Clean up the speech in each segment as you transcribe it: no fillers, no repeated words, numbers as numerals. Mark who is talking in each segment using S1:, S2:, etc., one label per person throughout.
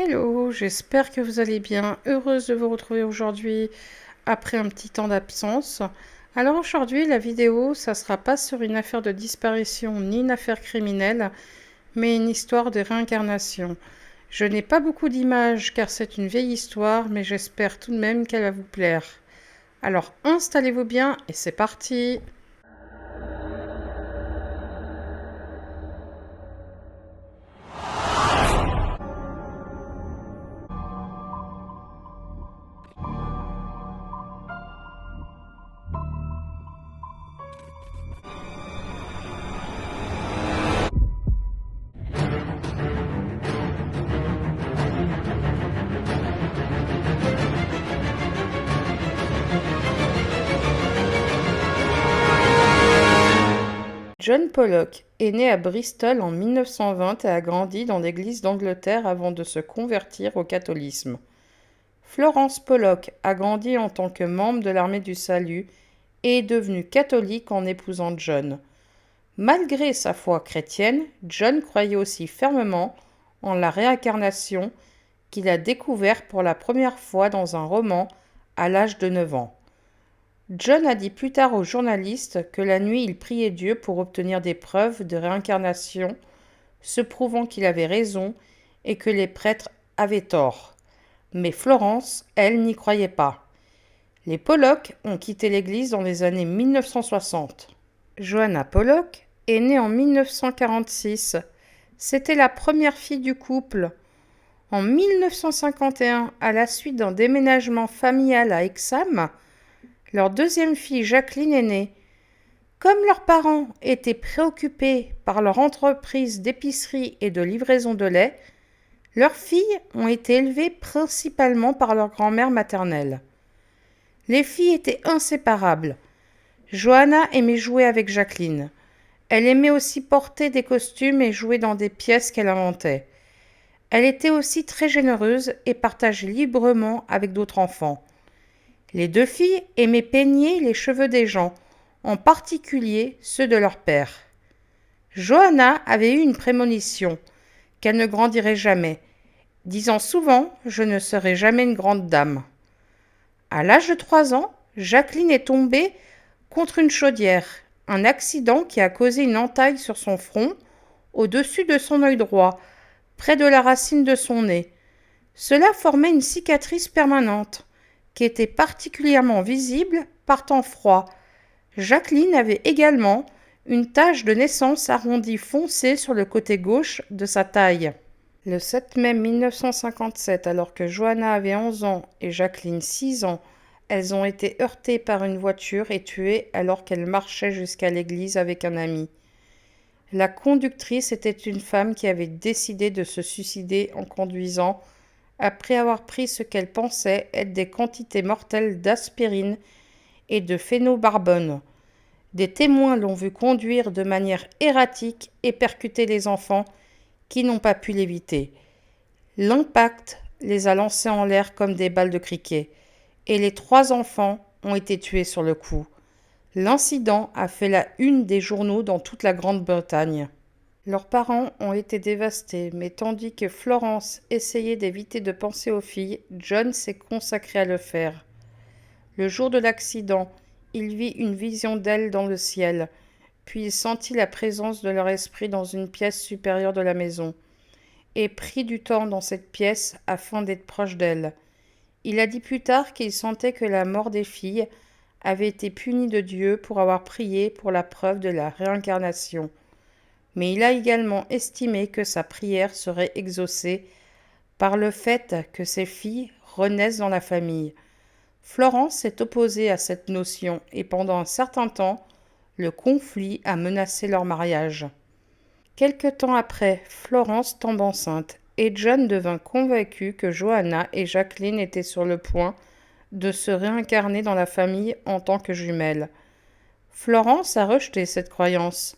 S1: Hello, j'espère que vous allez bien. Heureuse de vous retrouver aujourd'hui après un petit temps d'absence. Alors aujourd'hui, la vidéo, ça sera pas sur une affaire de disparition ni une affaire criminelle, mais une histoire de réincarnation. Je n'ai pas beaucoup d'images car c'est une vieille histoire, mais j'espère tout de même qu'elle va vous plaire. Alors installez-vous bien et c'est parti. John Pollock est né à Bristol en 1920 et a grandi dans l'Église d'Angleterre avant de se convertir au catholicisme. Florence Pollock a grandi en tant que membre de l'Armée du Salut et est devenue catholique en épousant John. Malgré sa foi chrétienne, John croyait aussi fermement en la réincarnation qu'il a découvert pour la première fois dans un roman à l'âge de 9 ans. John a dit plus tard aux journalistes que la nuit il priait Dieu pour obtenir des preuves de réincarnation, se prouvant qu'il avait raison et que les prêtres avaient tort. Mais Florence, elle, n'y croyait pas. Les Pollock ont quitté l'église dans les années 1960. Joanna Pollock est née en 1946. C'était la première fille du couple. En 1951, à la suite d'un déménagement familial à Hexham, leur deuxième fille Jacqueline est née. Comme leurs parents étaient préoccupés par leur entreprise d'épicerie et de livraison de lait, leurs filles ont été élevées principalement par leur grand-mère maternelle. Les filles étaient inséparables. Joanna aimait jouer avec Jacqueline. Elle aimait aussi porter des costumes et jouer dans des pièces qu'elle inventait. Elle était aussi très généreuse et partageait librement avec d'autres enfants. Les deux filles aimaient peigner les cheveux des gens, en particulier ceux de leur père. Joanna avait eu une prémonition, qu'elle ne grandirait jamais, disant souvent « Je ne serai jamais une grande dame ». À l'âge de 3 ans, Jacqueline est tombée contre une chaudière, un accident qui a causé une entaille sur son front, au-dessus de son œil droit, près de la racine de son nez. Cela formait une cicatrice permanente, qui était particulièrement visible par temps froid. Jacqueline avait également une tache de naissance arrondie foncée sur le côté gauche de sa taille. Le 7 mai 1957, alors que Joanna avait 11 ans et Jacqueline 6 ans, elles ont été heurtées par une voiture et tuées alors qu'elles marchaient jusqu'à l'église avec un ami. La conductrice était une femme qui avait décidé de se suicider en conduisant après avoir pris ce qu'elle pensait être des quantités mortelles d'aspirine et de phénobarbone. Des témoins l'ont vu conduire de manière erratique et percuter les enfants qui n'ont pas pu l'éviter. L'impact les a lancés en l'air comme des balles de cricket et les 3 enfants ont été tués sur le coup. L'incident a fait la une des journaux dans toute la Grande-Bretagne. Leurs parents ont été dévastés, mais tandis que Florence essayait d'éviter de penser aux filles, John s'est consacré à le faire. Le jour de l'accident, il vit une vision d'elles dans le ciel, puis il sentit la présence de leur esprit dans une pièce supérieure de la maison, et prit du temps dans cette pièce afin d'être proche d'elles. Il a dit plus tard qu'il sentait que la mort des filles avait été punie de Dieu pour avoir prié pour la preuve de la réincarnation. Mais il a également estimé que sa prière serait exaucée par le fait que ses filles renaissent dans la famille. Florence s'est opposée à cette notion et pendant un certain temps, le conflit a menacé leur mariage. Quelque temps après, Florence tombe enceinte et John devint convaincu que Joanna et Jacqueline étaient sur le point de se réincarner dans la famille en tant que jumelles. Florence a rejeté cette croyance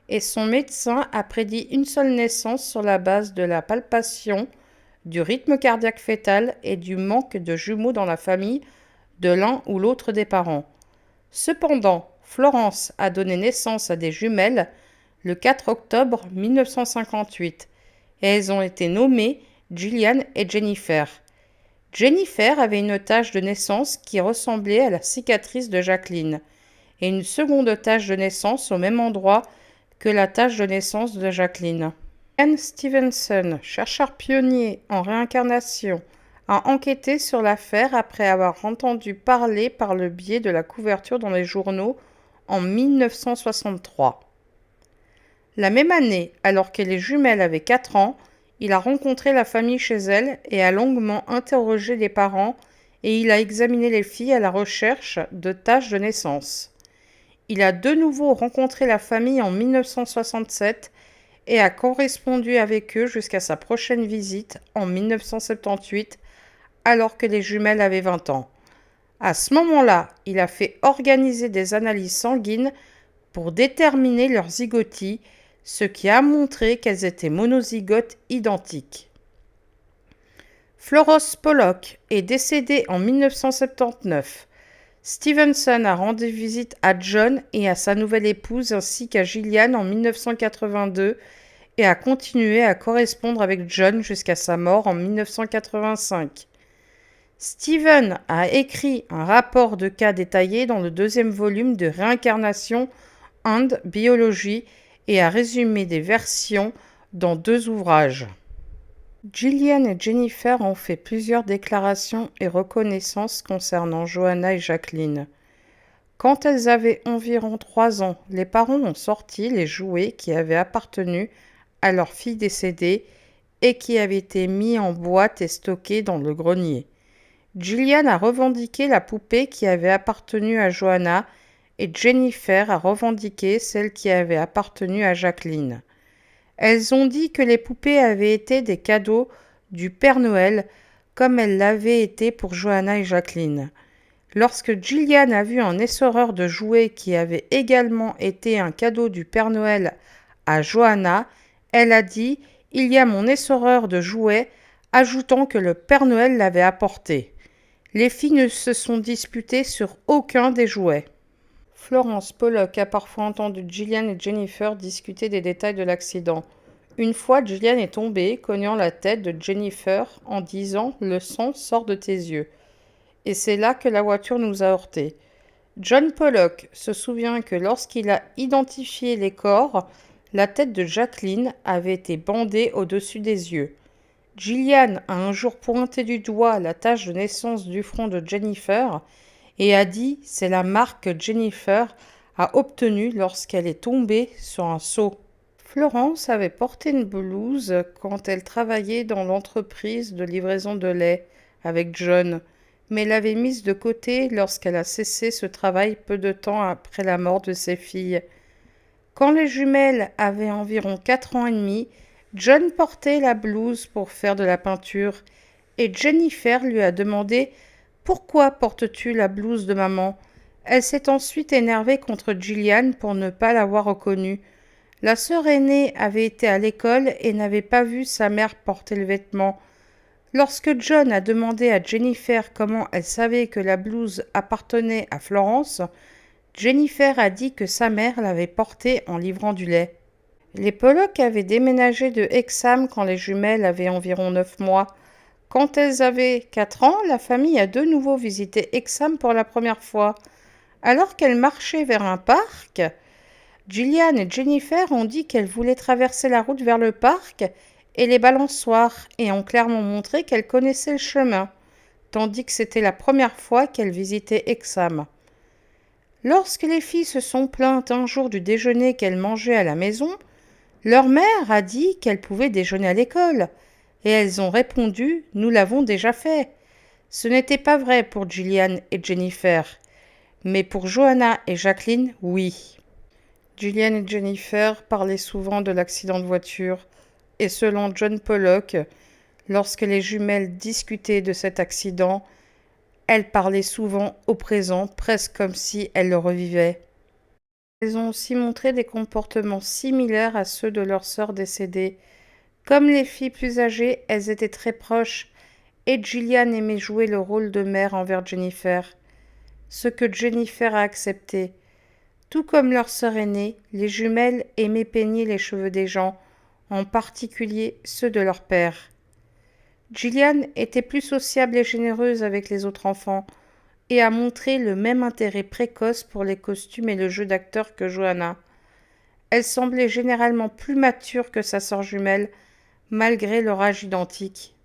S1: et son médecin a prédit une seule naissance sur la base de la palpation, du rythme cardiaque fœtal et du manque de jumeaux dans la famille de l'un ou l'autre des parents. Cependant, Florence a donné naissance à des jumelles le 4 octobre 1958 et elles ont été nommées Gillian et Jennifer. Jennifer avait une tache de naissance qui ressemblait à la cicatrice de Jacqueline, et une seconde tache de naissance au même endroit que la tache de naissance de Jacqueline. Ian Stevenson, chercheur pionnier en réincarnation, a enquêté sur l'affaire après avoir entendu parler par le biais de la couverture dans les journaux en 1963. La même année, alors que les jumelles avaient 4 ans, il a rencontré la famille chez elles et a longuement interrogé les parents, et il a examiné les filles à la recherche de taches de naissance. Il a de nouveau rencontré la famille en 1967 et a correspondu avec eux jusqu'à sa prochaine visite en 1978, alors que les jumelles avaient 20 ans. À ce moment-là, il a fait organiser des analyses sanguines pour déterminer leur zygotie, ce qui a montré qu'elles étaient monozygotes identiques. Florence Pollock est décédée en 1979. Stevenson a rendu visite à John et à sa nouvelle épouse ainsi qu'à Gillian en 1982 et a continué à correspondre avec John jusqu'à sa mort en 1985. Steven a écrit un rapport de cas détaillé dans le 2e volume de Réincarnation and Biology et a résumé des versions dans 2 ouvrages. Gillian et Jennifer ont fait plusieurs déclarations et reconnaissances concernant Johanna et Jacqueline. Quand elles avaient environ 3 ans, les parents ont sorti les jouets qui avaient appartenu à leur fille décédée et qui avaient été mis en boîte et stockés dans le grenier. Gillian a revendiqué la poupée qui avait appartenu à Johanna et Jennifer a revendiqué celle qui avait appartenu à Jacqueline. Elles ont dit que les poupées avaient été des cadeaux du Père Noël comme elles l'avaient été pour Johanna et Jacqueline. Lorsque Gillian a vu un essoreur de jouets qui avait également été un cadeau du Père Noël à Johanna, elle a dit « Il y a mon essoreur de jouets », ajoutant que le Père Noël l'avait apporté. Les filles ne se sont disputées sur aucun des jouets. Florence Pollock a parfois entendu Gillian et Jennifer discuter des détails de l'accident. Une fois, Gillian est tombée, cognant la tête de Jennifer en disant « Le sang sort de tes yeux ». Et c'est là que la voiture nous a heurtés. John Pollock se souvient que lorsqu'il a identifié les corps, la tête de Jacqueline avait été bandée au-dessus des yeux. Gillian a un jour pointé du doigt la tache de naissance du front de Jennifer et a dit « C'est la marque que Jennifer a obtenue lorsqu'elle est tombée sur un seau ». Florence avait porté une blouse quand elle travaillait dans l'entreprise de livraison de lait avec John, mais l'avait mise de côté lorsqu'elle a cessé ce travail peu de temps après la mort de ses filles. Quand les jumelles avaient environ 4 ans et demi, John portait la blouse pour faire de la peinture et Jennifer lui a demandé « Pourquoi portes-tu la blouse de maman ?» Elle s'est ensuite énervée contre Gillian pour ne pas l'avoir reconnue. La sœur aînée avait été à l'école et n'avait pas vu sa mère porter le vêtement. Lorsque John a demandé à Jennifer comment elle savait que la blouse appartenait à Florence, Jennifer a dit que sa mère l'avait portée en livrant du lait. Les Pollock avaient déménagé de Hexham quand les jumelles avaient environ 9 mois. Quand elles avaient 4 ans, la famille a de nouveau visité Hexham pour la première fois. Alors qu'elles marchaient vers un parc, Gillian et Jennifer ont dit qu'elles voulaient traverser la route vers le parc et les balançoires et ont clairement montré qu'elles connaissaient le chemin, tandis que c'était la première fois qu'elles visitaient Hexham. Lorsque les filles se sont plaintes un jour du déjeuner qu'elles mangeaient à la maison, leur mère a dit qu'elles pouvaient déjeuner à l'école, et elles ont répondu « Nous l'avons déjà fait ». Ce n'était pas vrai pour Gillian et Jennifer, mais pour Johanna et Jacqueline, oui. Gillian et Jennifer parlaient souvent de l'accident de voiture, et selon John Pollock, lorsque les jumelles discutaient de cet accident, elles parlaient souvent au présent, presque comme si elles le revivaient. Elles ont aussi montré des comportements similaires à ceux de leurs sœurs décédées. Comme les filles plus âgées, elles étaient très proches et Gillian aimait jouer le rôle de mère envers Jennifer, ce que Jennifer a accepté. Tout comme leur sœur aînée, les jumelles aimaient peigner les cheveux des gens, en particulier ceux de leur père. Gillian était plus sociable et généreuse avec les autres enfants et a montré le même intérêt précoce pour les costumes et le jeu d'acteur que Joanna. Elle semblait généralement plus mature que sa sœur jumelle, malgré leur âge identique.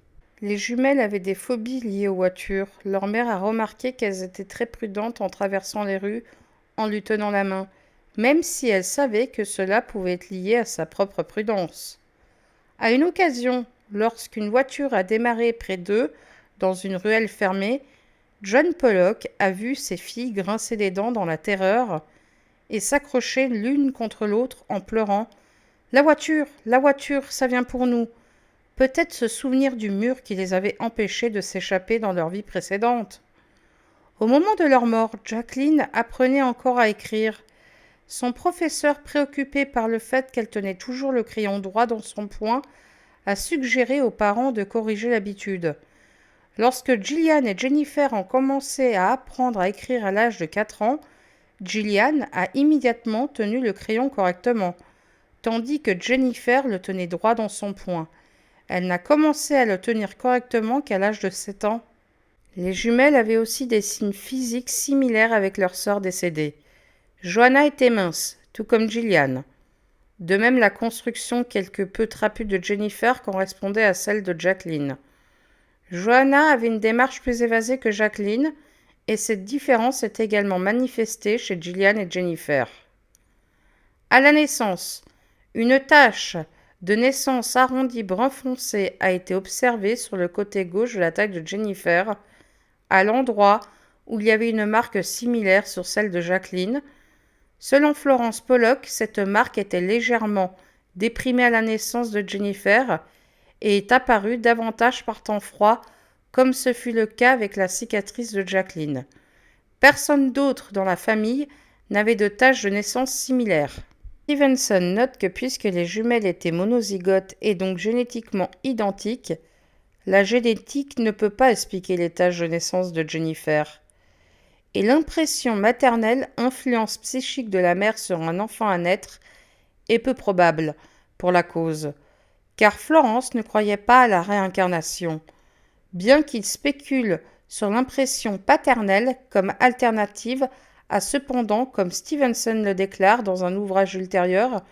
S1: Les jumelles avaient des phobies liées aux voitures. Leur mère a remarqué qu'elles étaient très prudentes en traversant les rues en lui tenant la main, même si elle savait que cela pouvait être lié à sa propre prudence. À une occasion, lorsqu'une voiture a démarré près d'eux, dans une ruelle fermée, John Pollock a vu ses filles grincer des dents dans la terreur et s'accrocher l'une contre l'autre en pleurant. La voiture, ça vient pour nous. Peut-être se souvenir du mur qui les avait empêchés de s'échapper dans leur vie précédente. Au moment de leur mort, Jacqueline apprenait encore à écrire. Son professeur, préoccupé par le fait qu'elle tenait toujours le crayon droit dans son poing, a suggéré aux parents de corriger l'habitude. Lorsque Gillian et Jennifer ont commencé à apprendre à écrire à l'âge de 4 ans, Gillian a immédiatement tenu le crayon correctement, tandis que Jennifer le tenait droit dans son poing. Elle n'a commencé à le tenir correctement qu'à l'âge de 7 ans. Les jumelles avaient aussi des signes physiques similaires avec leur sœur décédée. Joanna était mince, tout comme Gillian. De même, la construction quelque peu trapue de Jennifer correspondait à celle de Jacqueline. Joanna avait une démarche plus évasée que Jacqueline, et cette différence est également manifestée chez Gillian et Jennifer. À la naissance, une tache de naissance arrondie brun foncé a été observée sur le côté gauche de la taille de Jennifer, à l'endroit où il y avait une marque similaire sur celle de Jacqueline. Selon Florence Pollock, cette marque était légèrement déprimée à la naissance de Jennifer et est apparue davantage par temps froid, comme ce fut le cas avec la cicatrice de Jacqueline. Personne d'autre dans la famille n'avait de taches de naissance similaires. Stevenson note que puisque les jumelles étaient monozygotes et donc génétiquement identiques, la génétique ne peut pas expliquer les taches de naissance de Jennifer. Et l'impression maternelle, influence psychique de la mère sur un enfant à naître, est peu probable pour la cause, car Florence ne croyait pas à la réincarnation, bien qu'il spécule sur l'impression paternelle comme alternative à cependant, comme Stevenson le déclare dans un ouvrage ultérieur,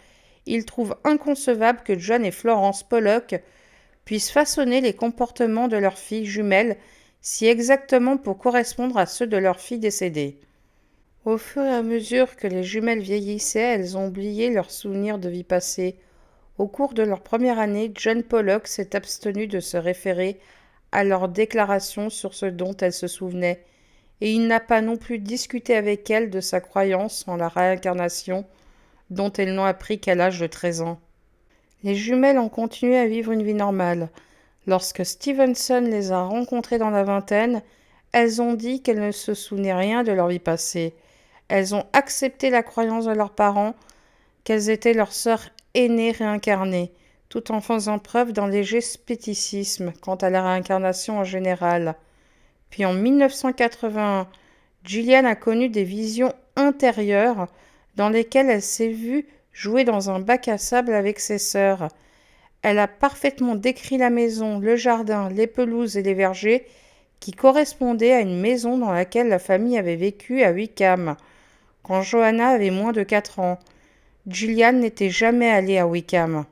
S1: il trouve inconcevable que John et Florence Pollock puissent façonner les comportements de leurs filles jumelles si exactement pour correspondre à ceux de leurs filles décédées. Au fur et à mesure que les jumelles vieillissaient, elles ont oublié leurs souvenirs de vie passée. Au cours de leur première année, John Pollock s'est abstenu de se référer à leurs déclarations sur ce dont elles se souvenaient, et il n'a pas non plus discuté avec elles de sa croyance en la réincarnation, dont elles n'ont appris qu'à l'âge de 13 ans. Les jumelles ont continué à vivre une vie normale. Lorsque Stevenson les a rencontrées dans la vingtaine, elles ont dit qu'elles ne se souvenaient rien de leur vie passée. Elles ont accepté la croyance de leurs parents qu'elles étaient leurs sœurs aînées réincarnées, tout en faisant preuve d'un léger scepticisme quant à la réincarnation en général. Puis en 1981, Gillian a connu des visions intérieures dans lesquelles elle s'est vue jouer dans un bac à sable avec ses sœurs. Elle a parfaitement décrit la maison, le jardin, les pelouses et les vergers qui correspondaient à une maison dans laquelle la famille avait vécu à Wickham, quand Joanna avait moins de 4 ans. Gillian n'était jamais allée à Wickham.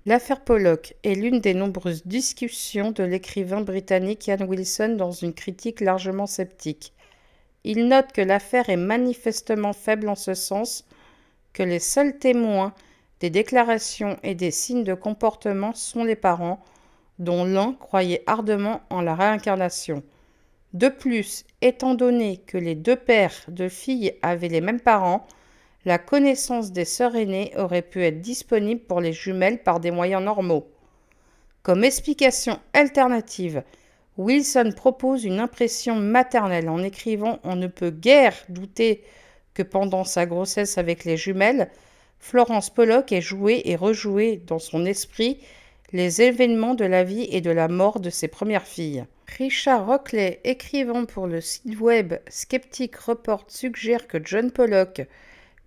S1: L'affaire Pollock est l'une des nombreuses discussions de l'écrivain britannique Ian Wilson dans une critique largement sceptique. Il note que l'affaire est manifestement faible en ce sens que les seuls témoins des déclarations et des signes de comportement sont les parents, dont l'un croyait ardemment en la réincarnation. De plus, étant donné que les deux pères de filles avaient les mêmes parents, la connaissance des sœurs aînées aurait pu être disponible pour les jumelles par des moyens normaux. Comme explication alternative, Wilson propose une impression maternelle en écrivant « On ne peut guère douter que pendant sa grossesse avec les jumelles, Florence Pollock ait joué et rejoué dans son esprit les événements de la vie et de la mort de ses premières filles. » Richard Rockley, écrivant pour le site web Skeptic Report, suggère que John Pollock,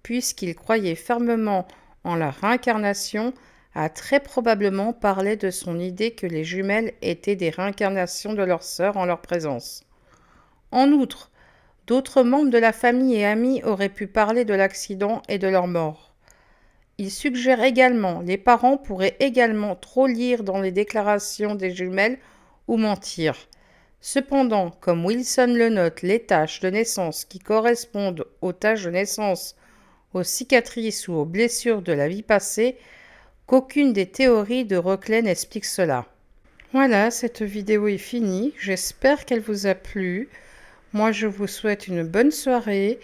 S1: puisqu'il croyait fermement en la réincarnation, a très probablement parlé de son idée que les jumelles étaient des réincarnations de leurs sœurs en leur présence. En outre, d'autres membres de la famille et amis auraient pu parler de l'accident et de leur mort. Il suggère également, les parents pourraient également trop lire dans les déclarations des jumelles ou mentir. Cependant, comme Wilson le note, les taches de naissance qui correspondent aux taches de naissance, aux cicatrices ou aux blessures de la vie passée, qu'aucune des théories de Rockley n'explique cela. Voilà, cette vidéo est finie. J'espère qu'elle vous a plu. Moi, je vous souhaite une bonne soirée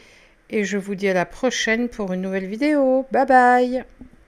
S1: et je vous dis à la prochaine pour une nouvelle vidéo. Bye bye!